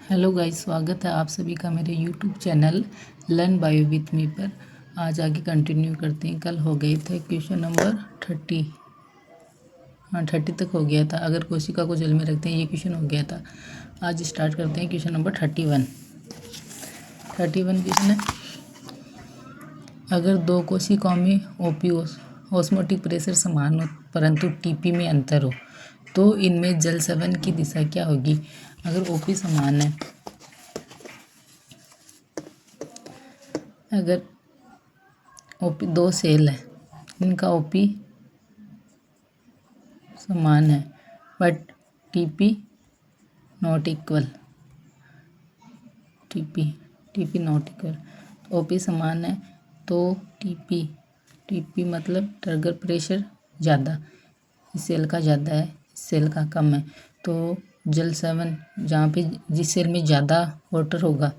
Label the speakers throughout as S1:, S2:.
S1: Hello guys, स्वागत है आप सभी का मेरे YouTube channel learn bio with me पर। आज आगे कंटिन्यू करते हैं। कल हो गए थे क्वेश्चन नंबर 30। 30 तक हो गया था। अगर कोशिका को जल में रखते हैं, ये क्वेश्चन हो गया था। आज स्टार्ट करते हैं क्वेश्चन नंबर 31। 31 क्वेश्चन है, अगर दो कोशिकाओं में ओपी ऑस्मोटिक प्रेशर समान हो परंतु टीपी में अंतर हो तो इनमें जल सेवन की दिशा क्या होगी। अगर ओपी समान है, अगर ओपी दो सेल है, इनका ओपी समान है but TP not equal, TP not equal, OP समान है तो टीपी मतलब ट्रिगर प्रेशर ज़्यादा, इस सेल का ज़्यादा है, इस सेल का कम है, तो जल सेवन जहाँ पे जिस सेल में ज़्यादा वाटर होगा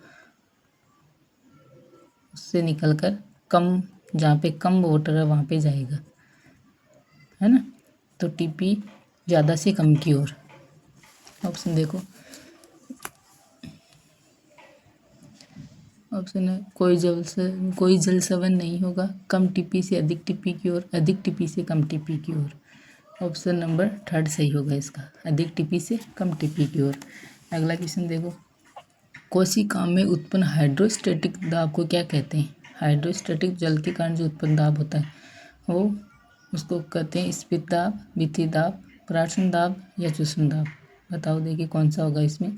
S1: उससे निकलकर कम, जहाँ पे कम वाटर है वहाँ पे जाएगा, है ना। तो टीपी ज़्यादा से कम की ओर। ऑप्शन देखो, ऑप्शन है कोई जल सेवन नहीं होगा, कम टीपी से अधिक टीपी की ओर, अधिक टीपी से कम टीपी की ओर। ऑप्शन नंबर 3 सही होगा इसका, अधिक टीपी से कम टीपी की ओर। अगला क्वेश्चन देखो, कोशिका में उत्पन्न हाइड्रोस्टैटिक दाब को क्या कहते हैं। हाइड्रोस्टैटिक जल के कारण जो उत्पन्न दाब होता है वो उसको कहते हैं स्फीत दाब, विथी दाब, परासरण दाब या चूषण दाब। बताओ देखिए कौन सा होगा इसमें।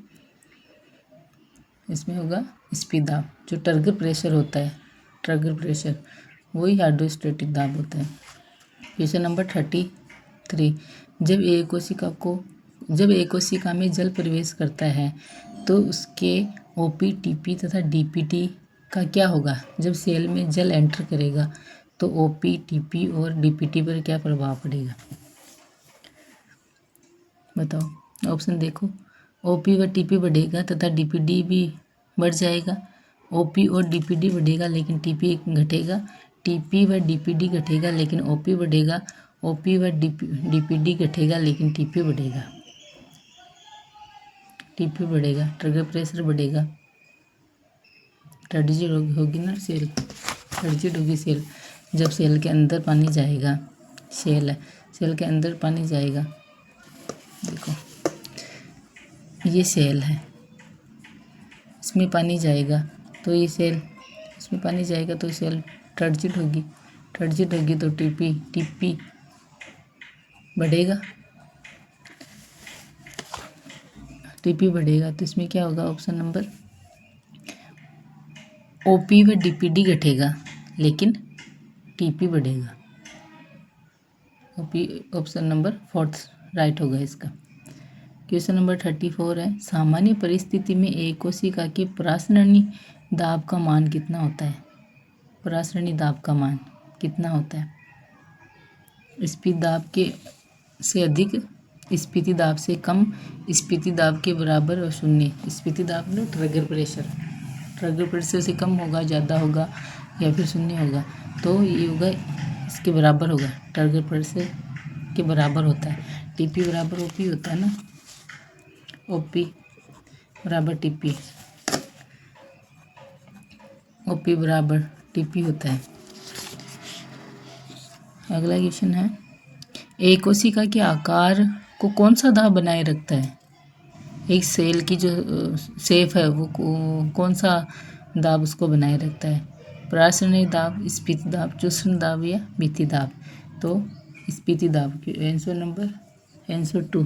S1: इसमें होगा स्फीत दाब, जो ट्रिगर प्रेशर होता है, ट्रिगर प्रेशर वही हाइड्रोस्टैटिक दाब होता है। क्वेश्चन नंबर 33, जब एक कोशिका में जल प्रवेश करता है तो उसके ओपी, टीपी तथा डीपीटी का क्या होगा। जब सेल में जल एंटर करेगा तो ओपी, टीपी और डीपीटी पर क्या प्रभाव पड़ेगा। बताओ, ऑप्शन देखो, ओपी व टीपी बढ़ेगा तथा डीपीडी भी बढ़ जाएगा। ओपी और डीपीडी बढ़ेगा लेकिन टीपी घटेगा। टीपी व डीपीडी घटेगा लेकिन ओपी बढ़ेगा। ओपी व डीपीडी घटेगा लेकिन टीपी बढ़ेगा। टीपी बढ़ेगा, ट्रिगर प्रेशर बढ़ेगा, टर्जिड होगी ना सेल, टर्जिड होगी सेल। जब सेल के अंदर पानी जाएगा, सेल है, सेल के अंदर पानी जाएगा, देखो ये सेल है, इसमें पानी जाएगा तो ये सेल, इसमें पानी जाएगा तो सेल टर्जिड होगी, टर्जिड होगी तो टीपी बढ़ेगा, टीपी बढ़ेगा तो इसमें क्या होगा। ऑप्शन नंबर ओपी व डीपीडी घटेगा लेकिन टीपी बढ़ेगा। ओपी ऑप्शन नंबर 4 राइट होगा इसका। क्वेश्चन नंबर 34 है, सामान्य परिस्थिति में एक कोशिका के परासरणी दाब का मान कितना होता है। परासरणी दाब का मान कितना होता है। स्फीत दाब के से अधिक, स्फीति दाब से कम, स्फीति दाब के बराबर और शून्य। स्फीति दाब में ट्रिगर प्रेशर से कम होगा, ज़्यादा होगा या फिर शून्य होगा, तो ये होगा इसके बराबर होगा, ट्रिगर प्रेशर के बराबर होता है। टीपी बराबर ओपी होता है ना, ओपी बराबर टीपी, ओपी बराबर टीपी होता है। अगला क्वेश्चन है, एक कोशिका के आकार को कौन सा दाब बनाए रखता है। एक सेल की जो शेप है वो कौन सा दाब उसको बनाए रखता है। परासरणी दाब, स्फीत दाब, चूषण दाब या विथी दाब। तो स्फीति दाब की आंसर नंबर आंसर 2,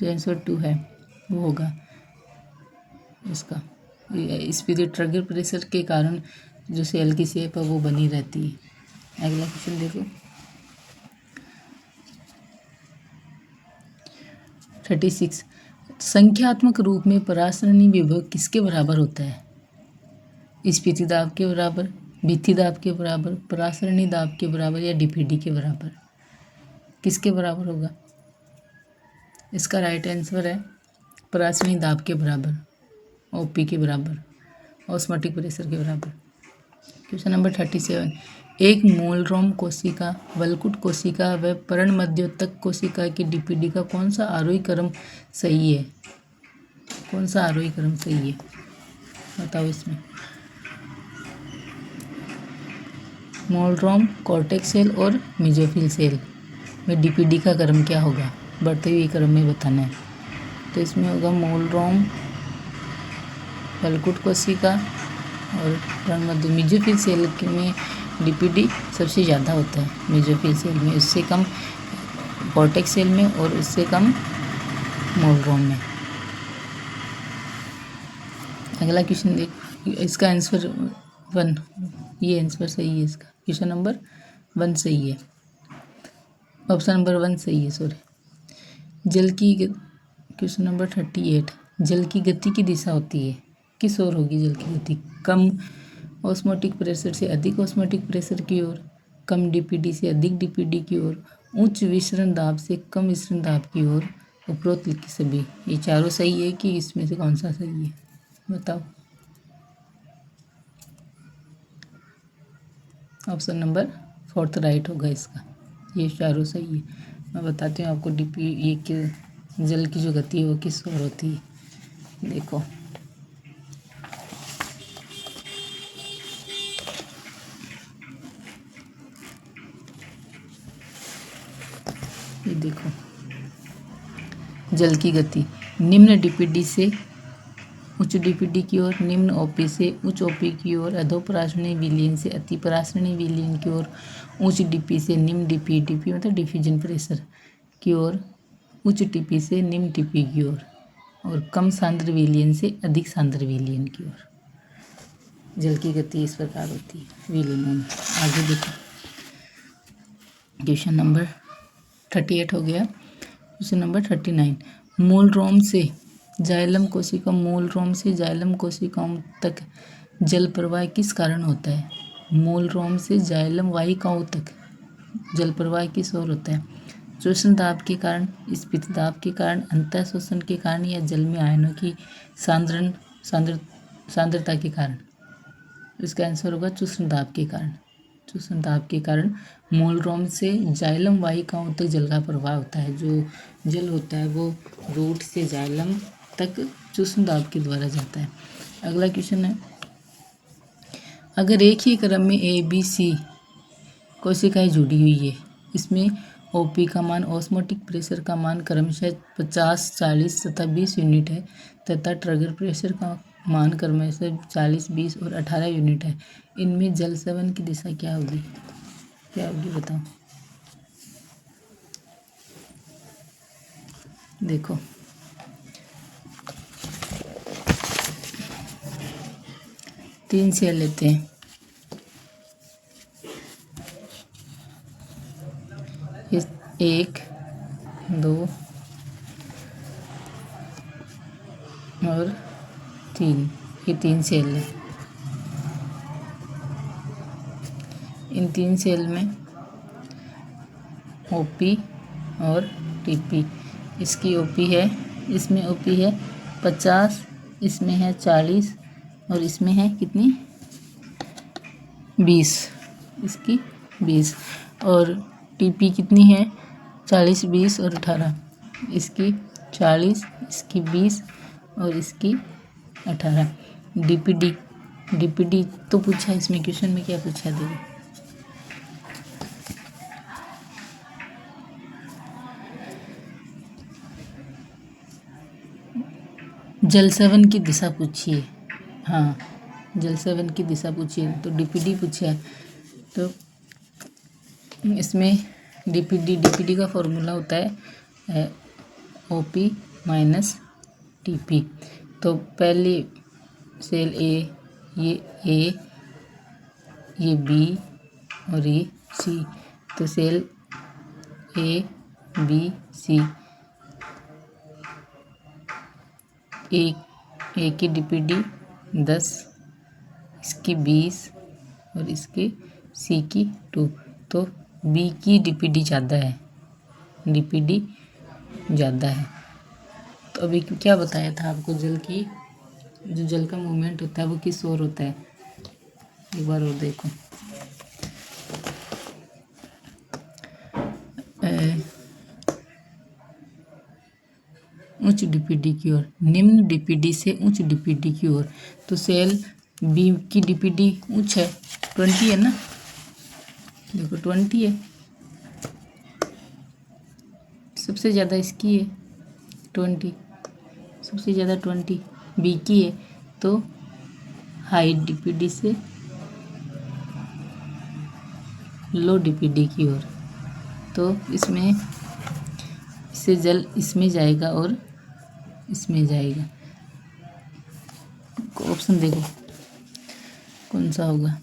S1: जो आंसर 2 है वो होगा इसका। स्फीति ट्रिगर प्रेशर के कारण जो सेल की शेप है वो बनी रहती है। अगला क्वेश्चन देखो, 36, संख्यात्मक रूप में परासरणी विभव किसके बराबर होता है। स्फीति दाब के बराबर, विथी दाब के बराबर, परासरणी दाब के बराबर या डीपीडी के बराबर। किसके बराबर होगा। इसका राइट आंसर है परासरणी दाब के बराबर, ओपी के बराबर, ऑस्मोटिक प्रेशर के बराबर। क्वेश्चन नंबर 37, एक मूलरोम कोशिका, वल्कुट कोशिका व पर्णमध्योतक कोशिका की डीपीडी का कौन सा आरोही क्रम सही है। कौन सा आरोही क्रम सही है बताओ इसमें। मोलरॉम, कॉर्टेक्स सेल और मेसोफिल सेल में डीपीडी का क्रम क्या होगा, बढ़ते हुए क्रम में बताना है। तो इसमें होगा मोलरॉम, फलकुट कोशिका और रणमध्य। मेसोफिल सेल में डीपीडी सबसे ज़्यादा होता है मेसोफिल सेल में, उससे कम कॉर्टेक्स सेल में और उससे कम मोलरॉम में। अगला क्वेश्चन देख, इसका आंसर 1, ये आंसर सही है इसका। क्वेश्चन नंबर 1 सही है, ऑप्शन नंबर 1 सही है, सॉरी। क्वेश्चन नंबर 38, जल की गति की दिशा होती है, किस ओर होगी जल की गति? कम ऑस्मोटिक प्रेशर से अधिक ऑस्मोटिक प्रेशर की ओर, कम डीपीडी से अधिक डीपीडी की ओर, उच्च विसरण दाब से कम विसरण दाब की ओर, उपरोक्त लिखित सभी। ये चारों सही है कि इसमें से कौन सा सही है बताओ। ऑप्शन नंबर 4 राइट होगा इसका, ये चारों सही है। मैं बताती हूँ आपको ये कि जल की जो गति है वो किस ओर होती है। देखो ये देखो, जल की गति निम्न डीपीडी से उच्च डीपीडी की ओर, निम्न ओपी से उच्च ओपी की ओर, अधोपराशनीय विलयन से अतिपराशनीय विलयन की ओर, उच्च डीपी से निम्न डीपी, डीपी मतलब डिफ्यूजन प्रेशर की ओर, उच्च टीपी से निम्न टीपी की ओर, और कम सांद्र विलयन से अधिक सांद्र विलयन की ओर जल की गति इस प्रकार होती है विलयनों में। आगे देखो, क्वेश्चन नंबर 38 हो गया। क्वेश्चन नंबर 39, मूलरोम से जाइलम कोशिका, मूलरोम से जाइलम कोशिकाओं तक जल प्रवाह किस कारण होता है? मूलरोम से जाइलम वाहिकाओं तक जल प्रवाह किस ओर होता है? श्वसन दाब के कारण, स्फीत दाब के कारण, अंतः शोषण के कारण, या जल में आयनों की सांद्रता के कारण? इसका आंसर होगा चूषण दाब के कारण। चूषण दाब के कारण मूलरोम से जाइलम वाहिकाओं तक जल का प्रवाह होता है। जो जल होता है वो रूट से जाइलम तक चूषण दाब के द्वारा जाता है। अगला क्वेश्चन है, अगर एक ही क्रम में ए बी सी कोशिकाएं जुड़ी हुई है, इसमें ओपी का मान, ऑस्मोटिक प्रेशर का मान क्रमशः 50, 40 तथा 20 यूनिट है तथा ट्रिगर प्रेशर का मान क्रमशः 40, 20 और 18 यूनिट है, इनमें जल सेवन की दिशा क्या होगी? क्या होगी बताओ। देखो तीन सेल लेते हैं, इस 1, 2 और 3, ये 3 सेल है। इन 3 सेल में ओपी और टीपी, इसकी ओपी है, इसमें ओपी है 50, इसमें है 40 और इसमें है कितनी 20, इसकी 20, और टीपी कितनी है 40, 20 और 18, इसकी 40, इसकी 20 और इसकी 18। डीपीडी, डीपीडी तो पूछा इसमें क्वेश्चन में, क्या पूछा देखो, जल सेवन की दिशा पूछिए। हाँ, जल सेवन की दिशा पूछिए तो डीपीडी पूछा है। तो इसमें डीपीडी का फॉर्मूला होता है ओपी माइनस टीपी। तो पहले सेल ए, ये बी और ये सी, तो सेल ए बी सी, ए की डीपीडी 10, इसकी 20 और इसके सी की 2, तो बी की डीपीडी ज़्यादा है, डीपीडी ज़्यादा है। तो अभी क्या बताया था आपको, जल की जो जल का मूवमेंट होता है वो किस ओर होता है, एक बार और देखो। उच्च डीपीडी की ओर, निम्न डीपीडी से उच्च डीपीडी की ओर। तो सेल बी की डीपीडी उच्च है, 20 है ना, देखो 20 है, सबसे ज़्यादा इसकी है 20, सबसे ज़्यादा 20 बी की है। तो हाई डीपीडी से लो डीपीडी की ओर। तो इसमें इससे जल इसमें जाएगा और इसमें जाएगा। ऑप्शन देखो कौन सा होगा।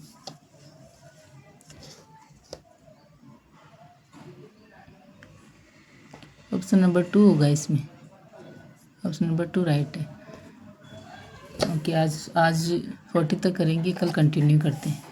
S1: ऑप्शन नंबर 2 होगा इसमें, ऑप्शन नंबर 2 राइट है। ओके, आज 40 तक करेंगे, कल कंटिन्यू करते हैं।